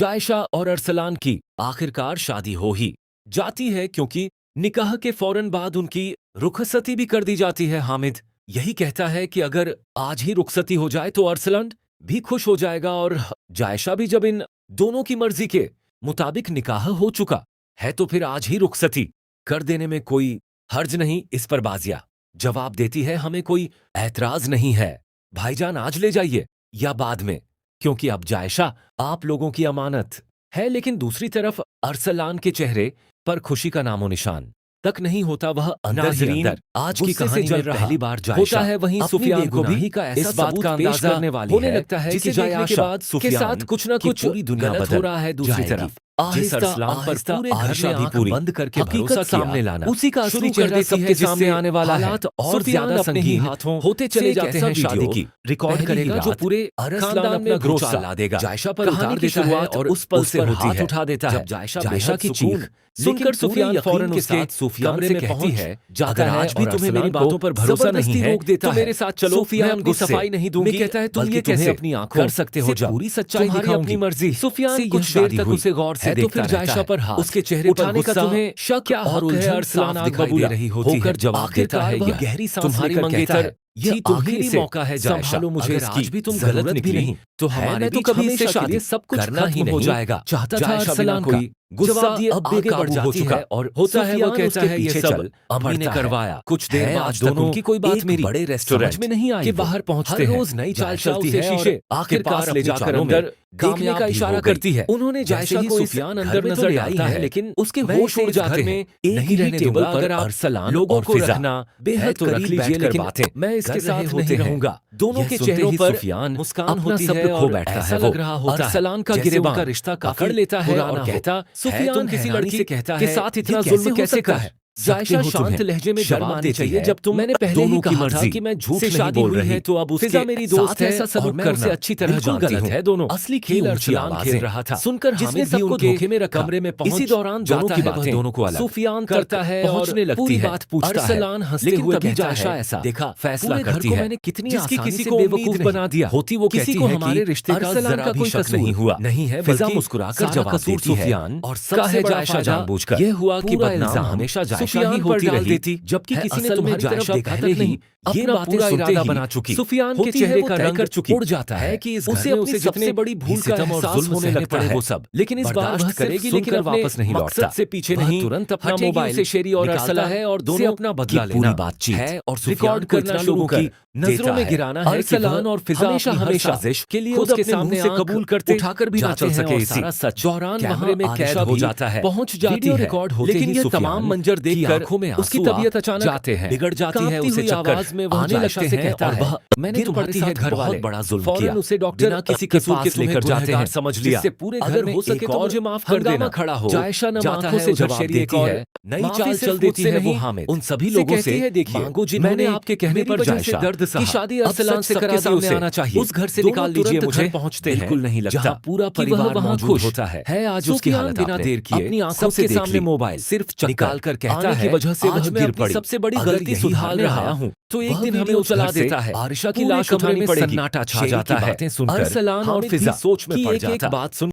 जायशा और अरसलान की आखिरकार शादी हो ही जाती है, क्योंकि निकाह के फौरन बाद उनकी रुखसती भी कर दी जाती है। हामिद यही कहता है कि अगर आज ही रुखसती हो जाए तो अरसलान भी खुश हो जाएगा और जायशा भी। जब इन दोनों की मर्जी के मुताबिक निकाह हो चुका है तो फिर आज ही रुखसती कर देने में कोई हर्ज नहीं। इस पर बाजिया जवाब देती है, हमें कोई ऐतराज नहीं है भाईजान, आज ले जाइए या बाद में, क्योंकि अब जायशा आप लोगों की अमानत है। लेकिन दूसरी तरफ अरसलान के चेहरे पर खुशी का नामो निशान तक नहीं होता। वह अंदर ही अंदर आज की कहानी में पहली बार जायशा है, वहीं सुफियान को भी का इस बात का अंदाजा करने वाली होने लगता है कि जायशा के साथ कुछ न कुछ पूरी दुनिया गलत हो रहा है। दूसरी तरफ आहिस्ता पर पूरे घर में आंख बंद करके भरोसा सामने लाना उसी का असली चेहरा सबके सामने आने वाला है। और ज्यादा संगीन हाथों होते चले जाते हैं। शादी की रिकॉर्ड करेगा जो पूरे खानदान में भरोसा ला देगा। जायशा पर उतार देता है और उस पल से हाथ उठा देता है। जब जायशा की चीख सुनकर सुफियान फौरन उसके कमरे में कहती है, अगर आज भी तुम्हें मेरी बातों पर भरोसा नहीं है तो मेरे साथ चलो, सुफियान को सफाई नहीं दूंगी। कहता है, तुम ये कैसे अपनी आंखों कर सकते हो? पूरी सच्चाई दिखाऊंगी, अपनी मर्जी। सुफियान कुछ देर तक उसे गौर से देखता रहता है। जायशा पर हाथ उसके चेहरे पर गुस्सा तुम्हें शक क्या और उलझन अरसलान दिखाई दे रही होती है। जवाब देता है, यह गहरी सांस लेकर मंगेतर ये आखिरी मौका है जायशा, मुझे आज भी तुम गलत भी नहीं तो हमारे तो कभी इससे शादी सब कुछ करना ही नहीं हो जाएगा। चाहता था अरसलान का गुस्सा अब आगे बढ़ जाती है और होता है वो कहता है, ये सब अम्मी ने करवाया। कुछ देर बाद दोनों की कोई बात मेरी बड़े रेस्टोरेंट में नहीं आई, कि बाहर पहुंचते हैं। रोज नई चाल चलती है शीशे आखिरकार ले जाकर अंदर देखने का इशारा करती है। उन्होंने जायशा को सुफियान अंदर नजर आता है, लेकिन उसके होश उड़ जाते हैं। नहीं रहने टेबल पर अरसलान लोगों को रखना बेहद तो रख लीजिए, लेकिन बातें मैं इसके साथ नहीं रहूंगा। दोनों के चेहरों पर मुस्कान होती है और ऐसा लग रहा होता है अरसलान का गिरेबान का रिश्ता पकड़ लेता है और कहता, सुफियान किसी लड़की से कहता है के साथ इतना जुल्म कैसे का है? जायशा शांत लहजे में जवाब देती है, जब तुम मैंने पहले ही कहा था कि मैं झूठ नहीं बोल रही है तो अब उसके मेरी दोस्त है, ऐसा सलूक मैं उसे अच्छी तरह जानती हूँ। है दोनों असली खेल अरसलान खेल रहा था। सुनकर जिसने सबको धोखे में रखा कमरे में पहुंच, इसी दौरान जाता है वह दोनों को अलग सुफियान करता है पहुंचने लगती है। बात पूछता है अरसलान हंसते हुए, तभी जायशा ऐसा देखा फैसला करती है, मैंने कितनी आसानी से बेवकूफ बना दिया होती। वो किसी को हमारे रिश्ते का जरा भी शक नहीं हुआ नहीं है, बल्कि मुस्कुराकर जवाब देती है और सबसे जायशा जानबूझकर यह हुआ कि बदनाम हमेशा जायशा ही होती रही देती, जबकि किसी ने तुम्हें जायशा देखा तक नहीं। ये बातें सुनते ही बना चुकी सुफियान के चेहरे का रंग उड़ जाता है कि इस घर में उसे जितने बड़ी भूल का एहसास होने लगता है वो सब, लेकिन इस बार वह करेगी, लेकिन वापस नहीं लौटता से पीछे नहीं। तुरंत अपना मोबाइल से शेरी और अरसला है और दोनों अपना बदला लेना बातचीत है और रिकॉर्ड करना लोगों की नजरों में गिराना है। अरसलान और फिजा हमेशा साजिश के लिए उसके सामने मुंह करते उठाकर भी ना चल सके। इसी दौरान कमरे में कैद हो जाता है, पहुंच जाती है रिकॉर्ड होते ही। ये तमाम मंजर देखकर आंखों में उसकी तबीयत अचानक जाते हैं, बिगड़ जाती है। उसे आवाज में वह आने लगते हैं और वह मैंने तुम्हारे साथ घर वाले बड़ा जुल्म किया। उसे डॉक्टर किसी कसूर के लेकर जाते हैं, समझ लिया। पूरे घर में हो सके तो मुझे माफ कर देना खड़ा हो। जायशा नमाता है, उसे जवाब देती है, नई चाल चल देती है वो हामिद उन सभी लोगों से, देखिए मांगो जिन्होंने आपके कहने पर जायशा दर्द सहा, शादी अरसलान से करा सामने आना चाहिए, उस घर से निकाल लीजिए मुझे। पहुंचते हैं, बिल्कुल नहीं लगता पूरा परिवार वहां खुश होता है। आज उसकी हालत बिना देर किए अपनी आंखों से सामने मोबाइल सिर्फ निकाल कर कहता है, वजह से वह गिर पड़ी। सबसे बड़ी गलती सुधार रहा हूँ तो एक दिन हमें उचला देता है। आरिशा की लाश उठानी पड़ेगी, सन्नाटा छा जाता है। अरसलान और फिजा सोच में पड़ जाता। बात सुन